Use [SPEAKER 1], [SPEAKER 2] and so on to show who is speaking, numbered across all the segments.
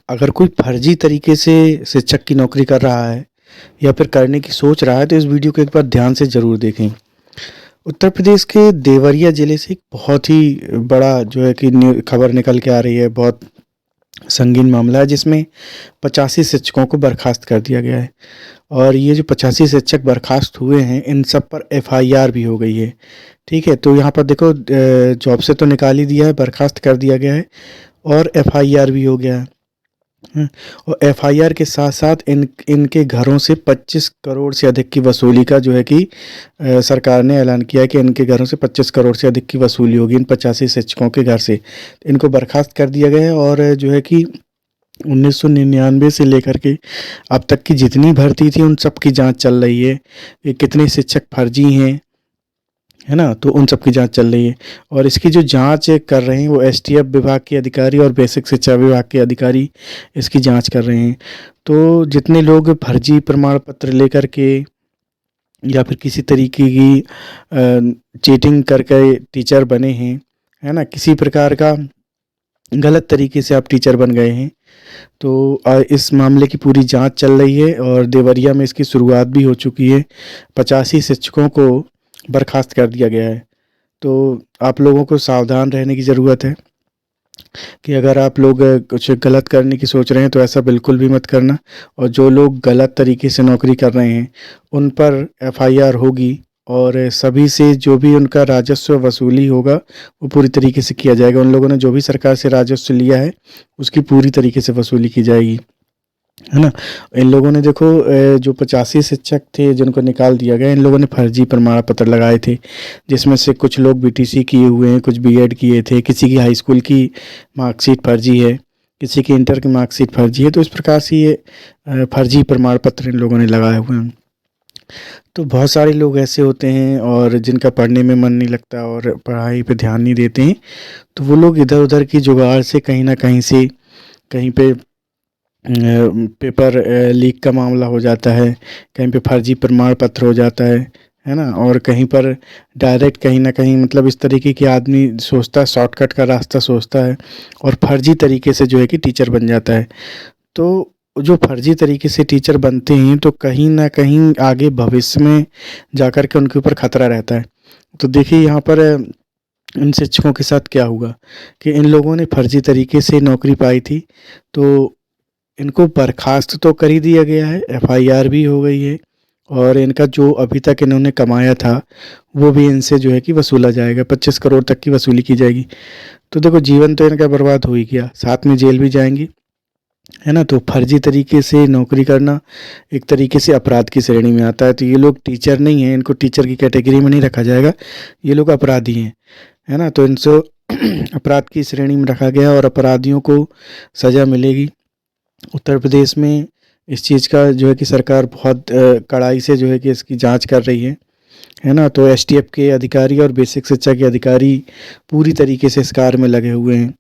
[SPEAKER 1] अगर कोई फर्जी तरीके से शिक्षक की नौकरी कर रहा है या फिर करने की सोच रहा है तो इस वीडियो को एक बार ध्यान से ज़रूर देखें। उत्तर प्रदेश के देवरिया ज़िले से एक बहुत ही बड़ा जो है कि खबर निकल के आ रही है। बहुत संगीन मामला है जिसमें 85 शिक्षकों को बर्खास्त कर दिया गया है और ये जो 85 शिक्षक बर्खास्त हुए हैं इन सब पर एफआईआर भी हो गई है। ठीक है, तो यहाँ पर देखो जॉब से तो निकाल ही दिया है, बर्खास्त कर दिया गया है और एफआईआर भी हो गया है। और एफआईआर के साथ साथ इनके घरों से 25 करोड़ से अधिक की वसूली का जो है कि सरकार ने ऐलान किया है कि इनके घरों से 25 करोड़ से अधिक की वसूली होगी इन 85 शिक्षकों के घर से। इनको बर्खास्त कर दिया गया है और जो है कि 1999 से लेकर के अब तक की जितनी भर्ती थी उन सब की जांच चल रही है कि कितने शिक्षक फर्जी हैं, है ना। तो उन सब की जांच चल रही है और इसकी जो जांच कर रहे हैं वो एसटीएफ विभाग के अधिकारी और बेसिक शिक्षा विभाग के अधिकारी इसकी जांच कर रहे हैं। तो जितने लोग फर्जी प्रमाण पत्र लेकर के या फिर किसी तरीके की चीटिंग करके टीचर बने हैं, है ना, किसी प्रकार का गलत तरीके से आप टीचर बन गए हैं, तो इस मामले की पूरी जांच चल रही है और देवरिया में इसकी शुरुआत भी हो चुकी है। 85 शिक्षकों को बर्खास्त कर दिया गया है। तो आप लोगों को सावधान रहने की ज़रूरत है कि अगर आप लोग कुछ गलत करने की सोच रहे हैं तो ऐसा बिल्कुल भी मत करना। और जो लोग गलत तरीके से नौकरी कर रहे हैं उन पर एफआईआर होगी और सभी से जो भी उनका राजस्व वसूली होगा वो पूरी तरीके से किया जाएगा। उन लोगों ने जो भी सरकार से राजस्व लिया है उसकी पूरी तरीके से वसूली की जाएगी, है ना। इन लोगों ने देखो जो 85 शिक्षक थे जिनको निकाल दिया गया, इन लोगों ने फर्जी प्रमाण पत्र लगाए थे जिसमें से कुछ लोग बीटीसी किए हुए हैं, कुछ बीएड किए थे, किसी की हाई स्कूल की मार्कशीट फर्जी है, किसी की इंटर की मार्कशीट फर्जी है। तो इस प्रकार से ये फर्जी प्रमाण पत्र इन लोगों ने लगाए हुए हैं। तो बहुत सारे लोग ऐसे होते हैं और जिनका पढ़ने में मन नहीं लगता और पढ़ाई पे ध्यान नहीं देते हैं, तो वो लोग इधर उधर की जुगाड़ से कहीं ना कहीं से कहीं पे पेपर लीक का मामला हो जाता है, कहीं पे फर्जी प्रमाण पत्र हो जाता है ना। और कहीं पर डायरेक्ट कहीं ना कहीं मतलब इस तरीके की आदमी सोचता है, शॉर्टकट का रास्ता सोचता है और फर्जी तरीके से जो है कि टीचर बन जाता है। तो जो फर्जी तरीके से टीचर बनते हैं तो कहीं ना कहीं आगे भविष्य में जाकर के उनके ऊपर खतरा रहता है। तो देखिए यहाँ पर इन शिक्षकों के साथ क्या हुआ कि इन लोगों ने फर्जी तरीके से नौकरी पाई थी, तो इनको बर्खास्त तो कर ही दिया गया है, एफआईआर भी हो गई है और इनका जो अभी तक इन्होंने कमाया था वो भी इनसे जो है कि वसूला जाएगा, 25 करोड़ तक की वसूली की जाएगी। तो देखो जीवन तो इनका बर्बाद हो ही गया, साथ में जेल भी जाएंगी, है ना। तो फर्जी तरीके से नौकरी करना एक तरीके से अपराध की श्रेणी में आता है। तो ये लोग टीचर नहीं हैं, इनको टीचर की कैटेगरी में नहीं रखा जाएगा, ये लोग अपराधी हैं, है ना। तो इनसे अपराध की श्रेणी में रखा गया और अपराधियों को सज़ा मिलेगी। उत्तर प्रदेश में इस चीज़ का जो है कि सरकार बहुत कड़ाई से जो है कि इसकी जांच कर रही है ना। तो एसटीएफ के अधिकारी और बेसिक शिक्षा के अधिकारी पूरी तरीके से इस कार्य में लगे हुए हैं।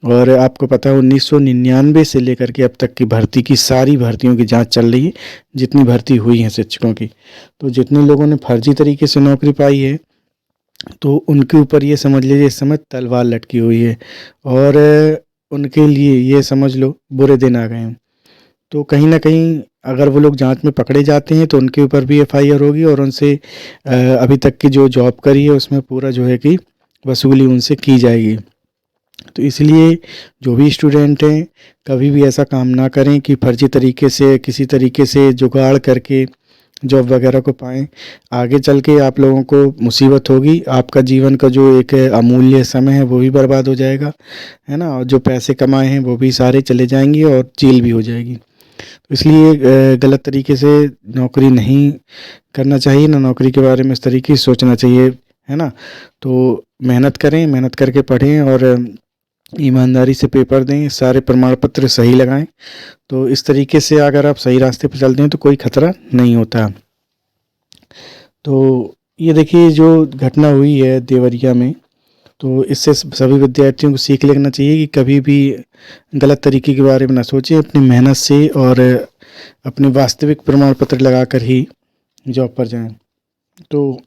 [SPEAKER 1] और आपको पता है 1999 से लेकर के अब तक की भर्ती की सारी भर्तियों की जांच चल रही है, जितनी भर्ती हुई है शिक्षकों की। तो जितने लोगों ने फर्जी तरीके से नौकरी पाई है तो उनके ऊपर ये समझ लीजिए इस समय तलवार लटकी हुई है और उनके लिए ये समझ लो बुरे दिन आ गए हैं। तो कहीं ना कहीं अगर वो लोग जांच में पकड़े जाते हैं तो उनके ऊपर भी एफआईआर होगी और उनसे अभी तक की जो जॉब करी है उसमें पूरा जो है कि वसूली उनसे की जाएगी। तो इसलिए जो भी स्टूडेंट हैं कभी भी ऐसा काम ना करें कि फर्जी तरीके से किसी तरीके से जुगाड़ करके जॉब वगैरह को पाएँ। आगे चल के आप लोगों को मुसीबत होगी, आपका जीवन का जो एक अमूल्य समय है वो भी बर्बाद हो जाएगा, है ना। और जो पैसे कमाए हैं वो भी सारे चले जाएंगे और जेल भी हो जाएगी। तो इसलिए गलत तरीके से नौकरी नहीं करना चाहिए, ना नौकरी के बारे में इस तरीके से सोचना चाहिए, है ना। तो मेहनत करें, मेहनत करके पढ़ें और ईमानदारी से पेपर दें, सारे प्रमाण पत्र सही लगाएं। तो इस तरीके से अगर आप सही रास्ते पर चलते हैं तो कोई खतरा नहीं होता। तो ये देखिए जो घटना हुई है देवरिया में, तो इससे सभी विद्यार्थियों को सीख लेना चाहिए कि कभी भी गलत तरीके के बारे में ना सोचें, अपनी मेहनत से और अपने वास्तविक प्रमाण पत्र लगाकर ही जॉब पर जाएं। तो